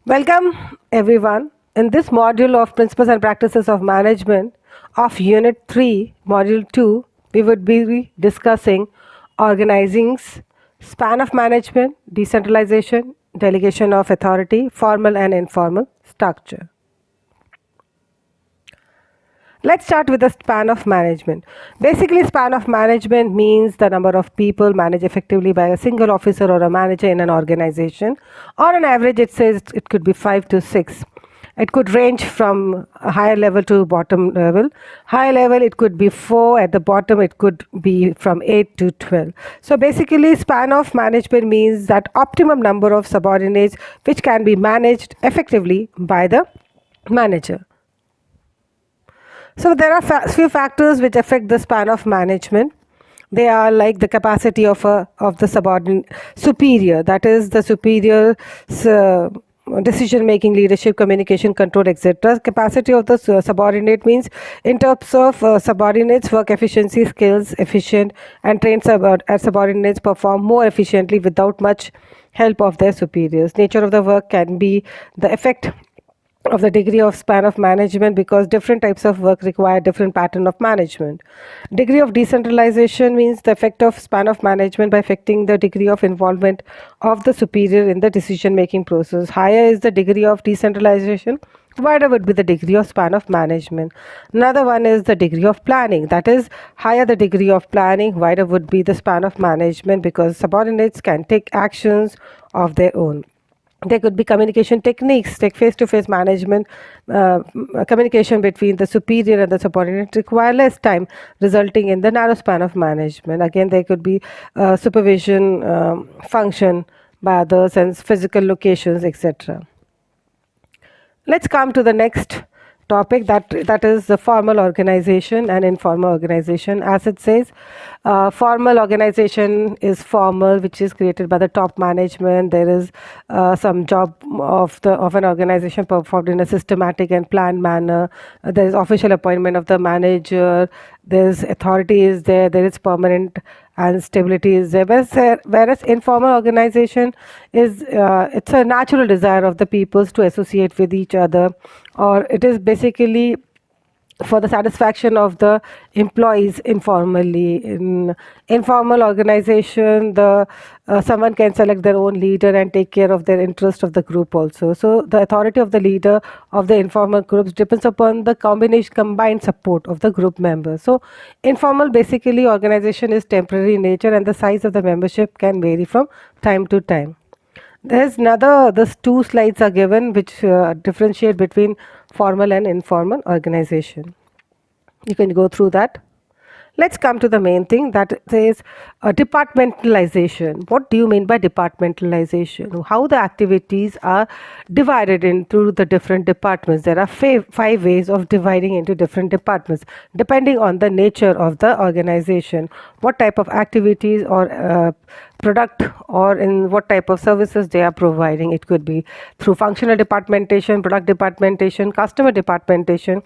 Welcome, everyone. In this module of Principles and Practices of Management of Unit 3, Module 2, we would be discussing organizing's span of management, decentralization, delegation of authority, formal and informal structure. Let's start with the span of management. Basically, span of management means the number of people managed effectively by a single officer or a manager in an organization. On an average, it says it could be 5 to 6. It could range from a higher level to bottom level. High level, it could be 4. At the bottom, it could be from 8 to 12. So basically, span of management means that optimum number of subordinates which can be managed effectively by the manager. So there are few factors which affect the span of management. They are like the capacity of the subordinate superior, that is the superior's decision making, leadership, communication, control, etc. Capacity of the subordinate means in terms of subordinates work efficiency, skills, efficient and trained subordinates perform more efficiently without much help of their superiors. Nature of the work can be the effect of the degree of span of management because different types of work require different pattern of management. Degree of decentralization means the effect of span of management by affecting the degree of involvement of the superior in the decision making process. Higher is the degree of decentralization, wider would be the degree of span of management. Another one is the degree of planning, that is higher the degree of planning, wider would be the span of management because subordinates can take actions of their own. There could be communication techniques like face-to-face management. Communication between the superior and the subordinate require less time, resulting in the narrow span of management. Again, there could be supervision function by others and physical locations, etc. Let's come to the next topic, that is the formal organization and informal organization. As it says, formal organization is formal, which is created by the top management. There is some job of an organization performed in a systematic and planned manner. There is official appointment of the manager. There's authority is there. There is permanent and stability is there. Whereas informal organization is it's a natural desire of the peoples to associate with each other, or it is basically for the satisfaction of the employees informally. In informal organization, the someone can select their own leader and take care of their interest of the group also. So the authority of the leader of the informal groups depends upon the combined support of the group members. So informal basically organization is temporary in nature and the size of the membership can vary from time to time. There's these two slides are given which differentiate between formal and informal organization. You can go through that. Let's come to the main thing, that says departmentalization. What do you mean by departmentalization? How the activities are divided into the different departments. There are five ways of dividing into different departments depending on the nature of the organization, what type of activities or product or in what type of services they are providing. It could be through functional departmentation, product departmentation, customer departmentation,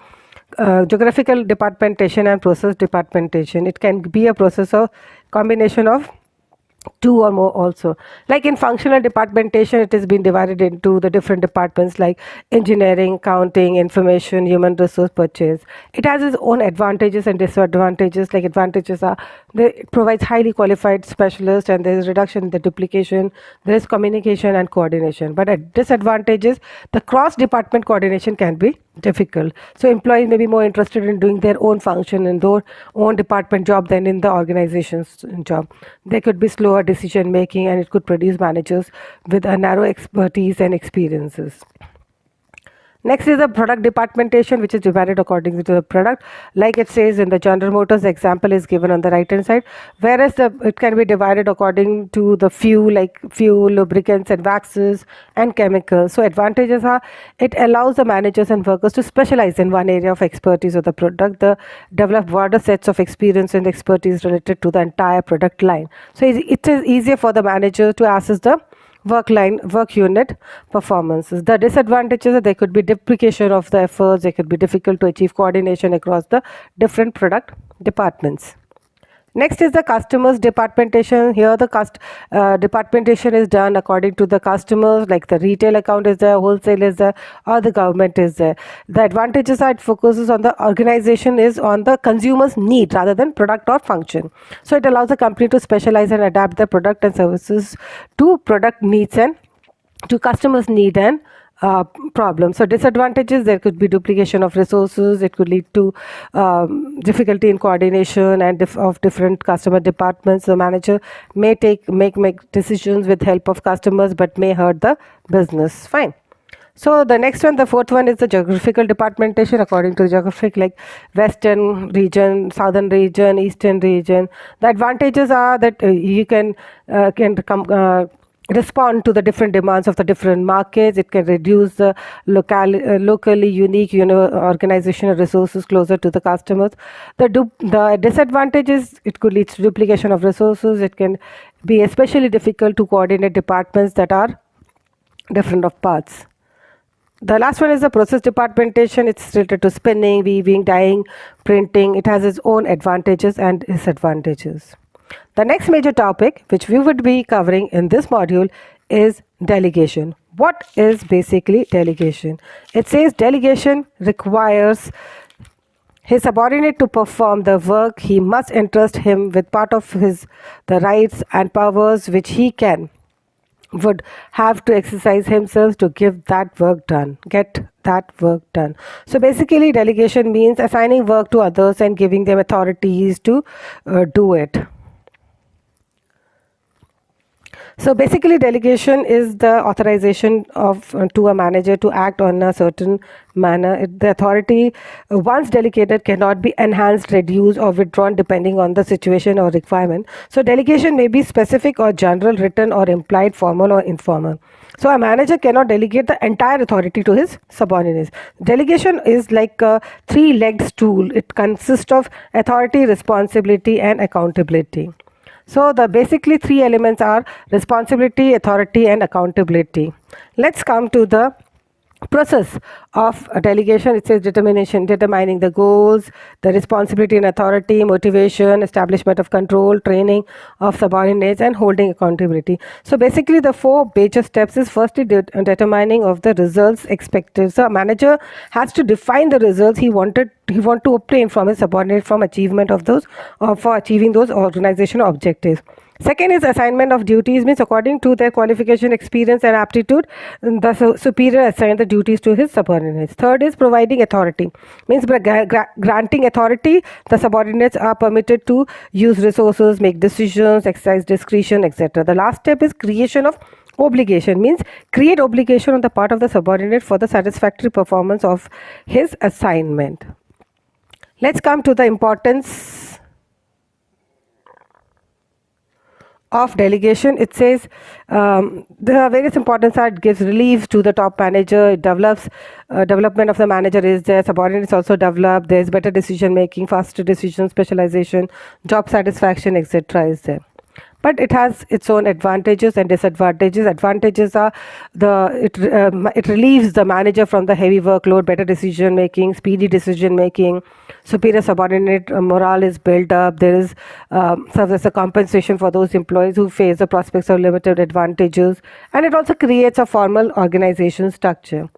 geographical departmentation and process departmentation. It can be a process of combination of two or more also. Like in functional departmentation, it has been divided into the different departments like engineering, accounting, information, human resource, purchase. It has its own advantages and disadvantages. Like advantages are it provides highly qualified specialists and there is reduction in the duplication, there is communication and coordination. But at disadvantages, the cross department coordination can be difficult. So employees may be more interested in doing their own function in their own department job than in the organization's job. There could be slower decision making and it could produce managers with a narrow expertise and experiences. Next is the product departmentation, which is divided according to the product. Like it says in the General Motors example is given on the right hand side, whereas it can be divided according to the fuel, like fuel, lubricants and waxes and chemicals. So advantages are it allows the managers and workers to specialize in one area of expertise of the product, the develop broader sets of experience and expertise related to the entire product line. So it is easier for the manager to assess the work unit performances. The disadvantages are there could be duplication of the efforts, it could be difficult to achieve coordination across the different product departments. Next is the customers departmentation. Here the departmentation is done according to the customers, like the retail account is there, wholesale is there, or the government is there. The advantages are it focuses on the organization is on the consumer's need rather than product or function. So it allows the company to specialize and adapt the product and services to product needs and to customers' need and problems. So disadvantages, there could be duplication of resources. It could lead to difficulty in coordination and of different customer departments. The manager may make decisions with help of customers, but may hurt the business. Fine. So the next one, the fourth one, is the geographical departmentation according to geographic, like western region, southern region, eastern region. The advantages are that you can respond to the different demands of the different markets. It can reduce the locally unique organizational resources closer to the customers. The disadvantages, it could lead to duplication of resources. It can be especially difficult to coordinate departments that are different of parts. The last one is the process departmentation. It's related to spinning, weaving, dyeing, printing. It has its own advantages and disadvantages. The next major topic which we would be covering in this module is delegation. What is basically delegation? It says delegation requires his subordinate to perform the work. He must entrust him with part of the rights and powers which he would have to exercise himself to get that work done. So basically delegation means assigning work to others and giving them authorities to do it. So basically delegation is the authorization of to a manager to act on a certain manner. The authority once delegated cannot be enhanced, reduced or withdrawn depending on the situation or requirement. So delegation may be specific or general, written or implied, formal or informal. So a manager cannot delegate the entire authority to his subordinates. Delegation is like a three-legged stool. It consists of authority, responsibility and accountability. So the basically three elements are responsibility, authority and accountability. Let's come to the process of delegation. It says determining the goals, the responsibility and authority, motivation, establishment of control, training of subordinates and holding accountability. So basically the four major steps is firstly determining of the results expected. So a manager has to define the results he want to obtain from his subordinate from achievement of those or for achieving those organizational objectives. Second is assignment of duties, means according to their qualification, experience and aptitude, the superior assign the duties to his subordinates. Third is providing authority, means by granting authority, the subordinates are permitted to use resources, make decisions, exercise discretion, etc. The last step is creation of obligation, means create obligation on the part of the subordinate for the satisfactory performance of his assignment. Let's come to the importance of delegation. It says the various importance are: it gives relief to the top manager, it develops development of the manager is there, subordinates also develop, there is better decision making, faster decision, specialization, job satisfaction, etc. is there. But it has its own advantages and disadvantages. Advantages are it relieves the manager from the heavy workload, better decision making, speedy decision making, superior subordinate morale is built up. There is serves as a compensation for those employees who face the prospects of limited advantages, and it also creates a formal organization structure.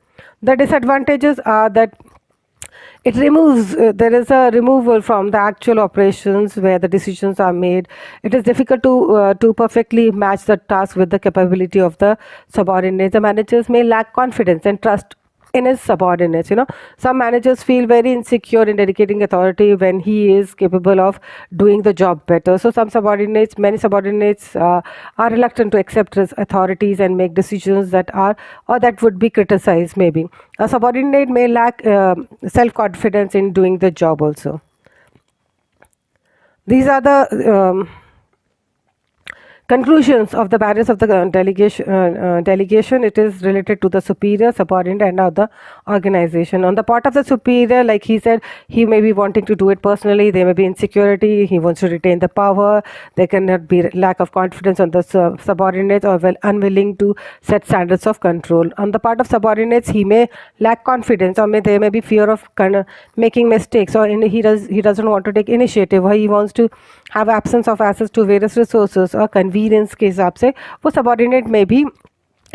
The disadvantages are that it removes there is a removal from the actual operations where the decisions are made. It is difficult to perfectly match the task with the capability of the subordinates. The managers may lack confidence and trust in his subordinates. Some managers feel very insecure in dedicating authority when he is capable of doing the job better. So many subordinates are reluctant to accept his authorities and make decisions that would be criticized. Maybe a subordinate may lack self-confidence in doing the job also. These are the Conclusions of the barriers of the delegation, it is related to the superior, subordinate, and now the organization. On the part of the superior, like he said, he may be wanting to do it personally, there may be insecurity, he wants to retain the power, there cannot be lack of confidence on the subordinates, or unwilling to set standards of control. On the part of subordinates, he may lack confidence, or there may be fear of making mistakes, or he doesn't want to take initiative, or he wants to have absence of access to various resources, or convenience के हिसाब से वो subordinate में भी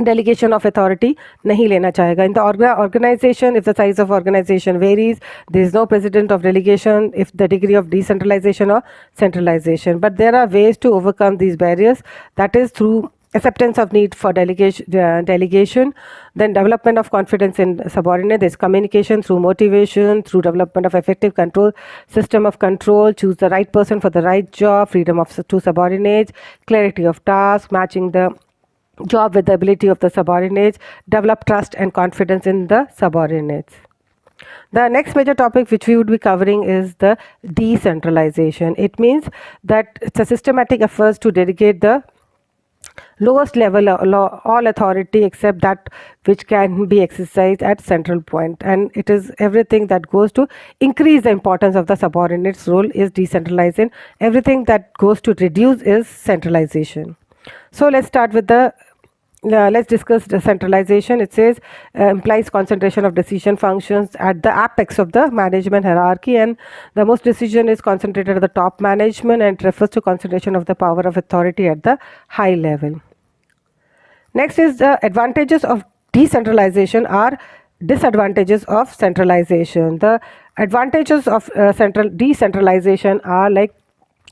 delegation of authority नहीं लेना चाहेगा. In the organization, if the size of organization varies, there is no president of delegation if the degree of decentralization or centralization. But there are ways to overcome these barriers, that is through acceptance of need for delegation, then development of confidence in subordinate, there's communication through motivation, through development of effective control, system of control, choose the right person for the right job, freedom of to subordinates, clarity of task, matching the job with the ability of the subordinates, develop trust and confidence in the subordinates. The next major topic which we would be covering is the decentralization. It means that it's a systematic effort to delegate the lowest level all authority except that which can be exercised at central point, and it is everything that goes to increase the importance of the subordinates role is decentralizing, everything that goes to reduce is centralization. So let's start with the let's discuss the centralization. It says implies concentration of decision functions at the apex of the management hierarchy, and the most decision is concentrated at the top management, and refers to concentration of the power of authority at the high level. Next is the advantages of decentralization are disadvantages of centralization. The advantages of decentralization are like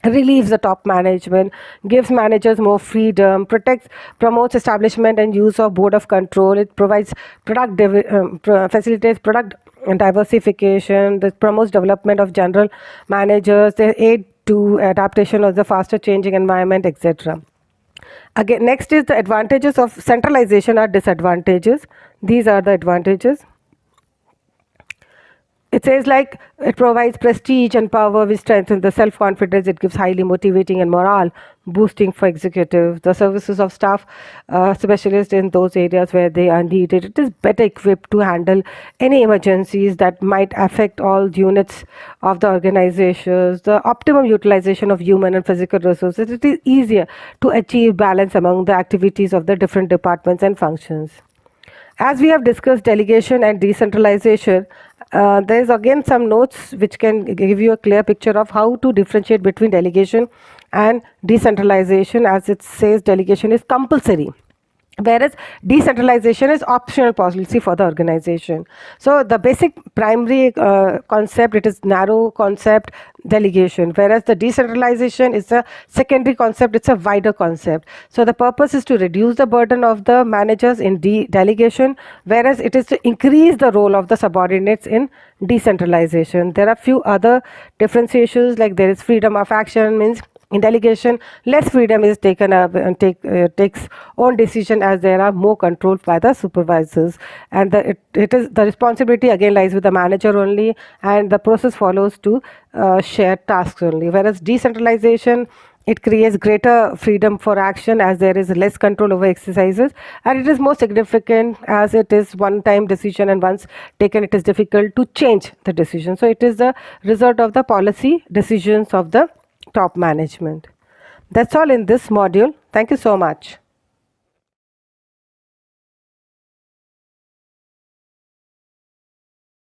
relieves the top management, gives managers more freedom, promotes establishment and use of board of control, it provides facilitates product diversification, that promotes development of general managers, they aid to adaptation of the faster changing environment, etc. Again, next is the advantages of centralization are disadvantages. These are the advantages. It says like it provides prestige and power which strengthens the self-confidence. It gives highly motivating and morale boosting for executives. The services of staff specialists in those areas where they are needed. It is better equipped to handle any emergencies that might affect all units of the organizations. The optimum utilization of human and physical resources. It is easier to achieve balance among the activities of the different departments and functions. As we have discussed delegation and decentralization, there is again some notes which can give you a clear picture of how to differentiate between delegation and decentralization. As it says, delegation is compulsory, whereas decentralization is optional policy for the organization. So the basic primary concept, it is narrow concept delegation, whereas the decentralization is a secondary concept, it's a wider concept. So the purpose is to reduce the burden of the managers in delegation, whereas it is to increase the role of the subordinates in decentralization. There are few other differentiations, like there is freedom of action, means in delegation, less freedom is taken up and takes own decision, as there are more control by the supervisors, and it is the responsibility again lies with the manager only, and the process follows to shared tasks only. Whereas decentralization, it creates greater freedom for action, as there is less control over exercises, and it is more significant as it is one-time decision, and once taken it is difficult to change the decision. So it is the result of the policy decisions of the top management. That's all in this module. Thank you so much.